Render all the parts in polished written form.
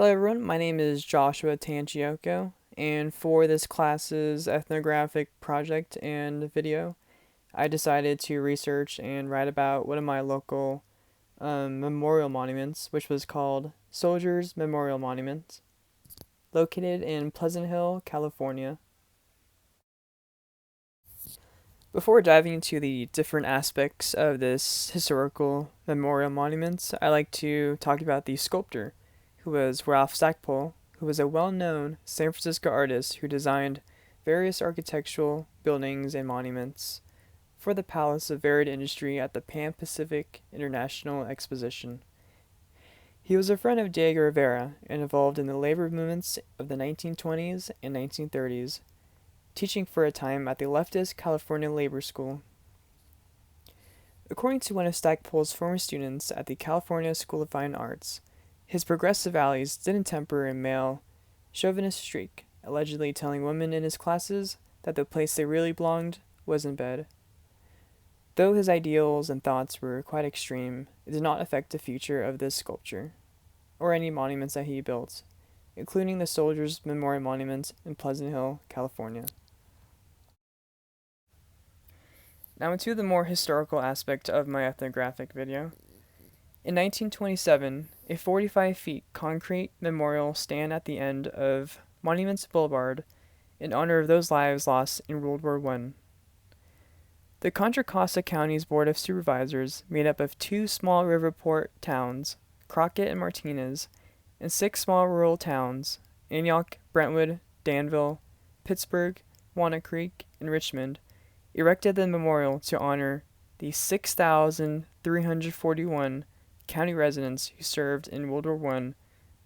Hello everyone, my name is Joshua Tanchioko, and for this class's ethnographic project and video, I decided to research and write about one of my local memorial monuments, which was called Soldiers Memorial Monument, located in Pleasant Hill, California. Before diving into the different aspects of this historical memorial monument, I like to talk about the sculptor, who was Ralph Stackpole, who was a well-known San Francisco artist who designed various architectural buildings and monuments for the Palace of Varied Industry at the Pan Pacific International Exposition. He was a friend of Diego Rivera and involved in the labor movements of the 1920s and 1930s, teaching for a time at the leftist California Labor School. According to one of Stackpole's former students at the California School of Fine Arts, his progressive values didn't temper a male chauvinist streak, allegedly telling women in his classes that the place they really belonged was in bed. Though his ideals and thoughts were quite extreme, it did not affect the future of this sculpture, or any monuments that he built, including the Soldiers Memorial Monument in Pleasant Hill, California. Now into the more historical aspect of my ethnographic video. In 1927, a 45 feet concrete memorial stand at the end of Monuments Boulevard in honor of those lives lost in World War I. The Contra Costa County's Board of Supervisors, made up of two small riverport towns, Crockett and Martinez, and six small rural towns, Antioch, Brentwood, Danville, Pittsburgh, Walnut Creek, and Richmond, erected the memorial to honor the 6,341 county residents who served in World War I,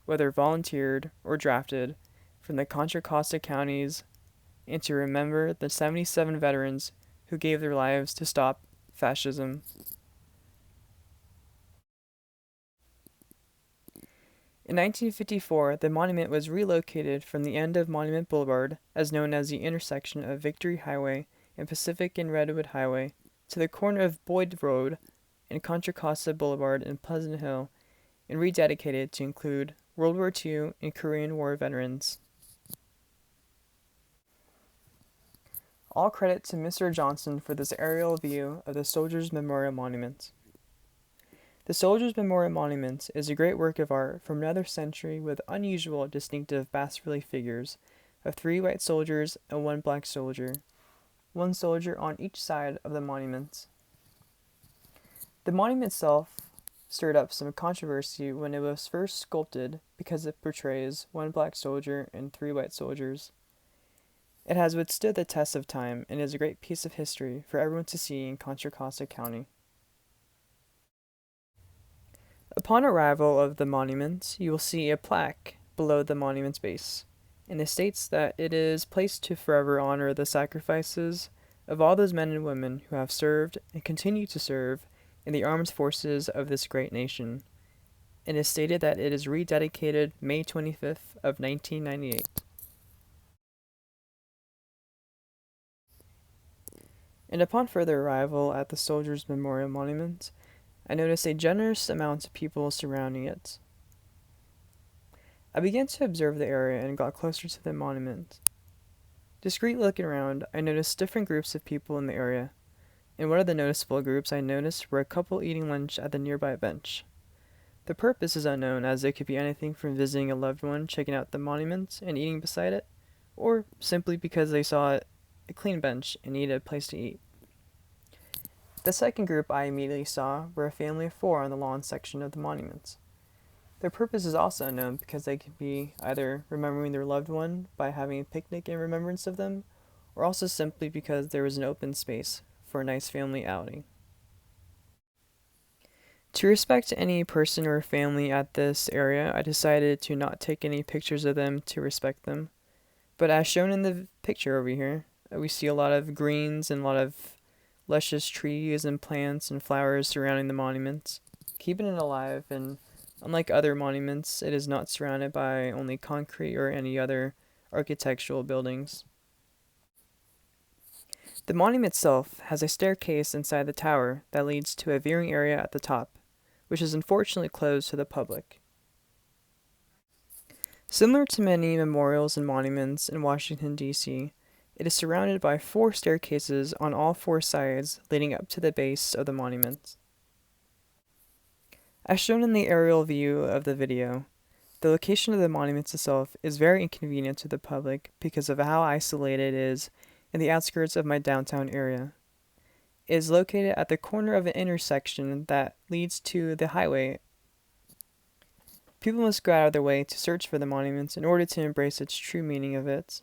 whether volunteered or drafted, from the Contra Costa counties, and to remember the 77 veterans who gave their lives to stop fascism. In 1954, the monument was relocated from the end of Monument Boulevard, as known as the intersection of Victory Highway and Pacific and Redwood Highway, to the corner of Boyd Road and Contra Costa Boulevard in Pleasant Hill, and rededicated to include World War II and Korean War veterans. All credit to Mr. Johnson for this aerial view of the Soldiers Memorial Monument. The Soldiers Memorial Monument is a great work of art from another century with unusual distinctive bas-relief figures of 3 white soldiers and 1 black soldier, 1 soldier on each side of the monument. The monument itself stirred up some controversy when it was first sculpted because it portrays 1 black soldier and 3 white soldiers. It has withstood the test of time and is a great piece of history for everyone to see in Contra Costa County. Upon arrival of the monument, you will see a plaque below the monument's base, and it states that it is placed to forever honor the sacrifices of all those men and women who have served and continue to serve in the armed forces of this great nation, and is stated that it is rededicated May 25th of 1998. And upon further arrival at the Soldiers Memorial Monument, I noticed a generous amount of people surrounding it. I began to observe the area and got closer to the monument. Discreetly looking around, I noticed different groups of people in the area. In one of the noticeable groups I noticed were a couple eating lunch at the nearby bench. The purpose is unknown, as it could be anything from visiting a loved one, checking out the monument, and eating beside it, or simply because they saw a clean bench and needed a place to eat. The second group I immediately saw were a family of 4 on the lawn section of the monument. Their purpose is also unknown because they could be either remembering their loved one by having a picnic in remembrance of them, or also simply because there was an open space for a nice family outing. To respect any person or family at this area, I decided to not take any pictures of them to respect them. But as shown in the picture over here, we see a lot of greens and a lot of luscious trees and plants and flowers surrounding the monument, keeping it alive, and unlike other monuments, it is not surrounded by only concrete or any other architectural buildings. The monument itself has a staircase inside the tower that leads to a viewing area at the top, which is unfortunately closed to the public. Similar to many memorials and monuments in Washington, D.C., it is surrounded by 4 staircases on all 4 sides leading up to the base of the monument. As shown in the aerial view of the video, the location of the monument itself is very inconvenient to the public because of how isolated it is in the outskirts of my downtown area. It is located at the corner of an intersection that leads to the highway. People must go out of their way to search for the monument in order to embrace its true meaning of it.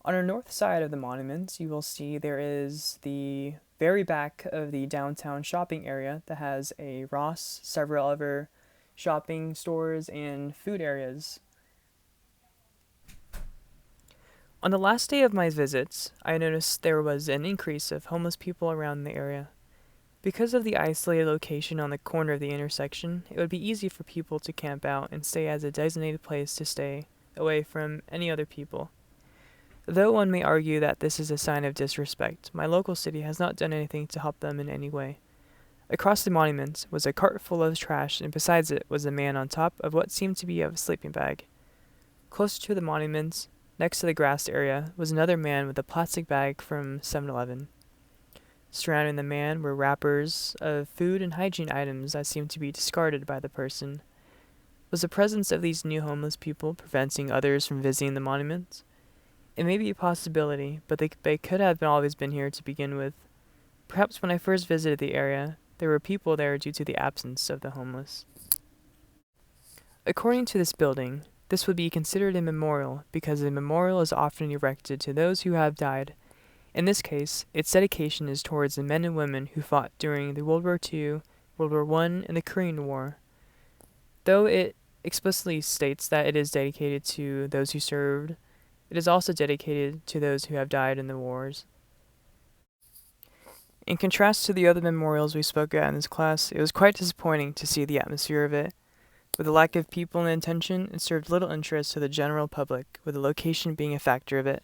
On the north side of the monument, you will see there is the very back of the downtown shopping area that has a Ross, several other shopping stores, and food areas. On the last day of my visits, I noticed there was an increase of homeless people around the area. Because of the isolated location on the corner of the intersection, it would be easy for people to camp out and stay as a designated place to stay away from any other people. Though one may argue that this is a sign of disrespect, my local city has not done anything to help them in any way. Across the monument was a cart full of trash, and besides it was a man on top of what seemed to be a sleeping bag. Closer to the monument, next to the grassed area, was another man with a plastic bag from 7-Eleven. Surrounding the man were wrappers of food and hygiene items that seemed to be discarded by the person. Was the presence of these new homeless people preventing others from visiting the monument? It may be a possibility, but they could have always been here to begin with. Perhaps when I first visited the area, there were people there due to the absence of the homeless. According to this building, this would be considered a memorial because a memorial is often erected to those who have died. In this case, its dedication is towards the men and women who fought during the World War II, World War I, and the Korean War. Though it explicitly states that it is dedicated to those who served, it is also dedicated to those who have died in the wars. In contrast to the other memorials we spoke at in this class, it was quite disappointing to see the atmosphere of it. With the lack of people and attention, it served little interest to the general public, with the location being a factor of it.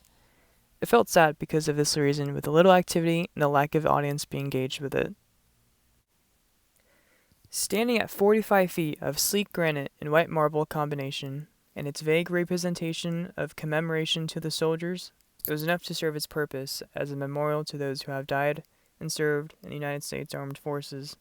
It felt sad because of this reason, with the little activity and the lack of audience being engaged with it. Standing at 45 feet of sleek granite and white marble combination, and its vague representation of commemoration to the soldiers, it was enough to serve its purpose as a memorial to those who have died and served in the United States Armed Forces.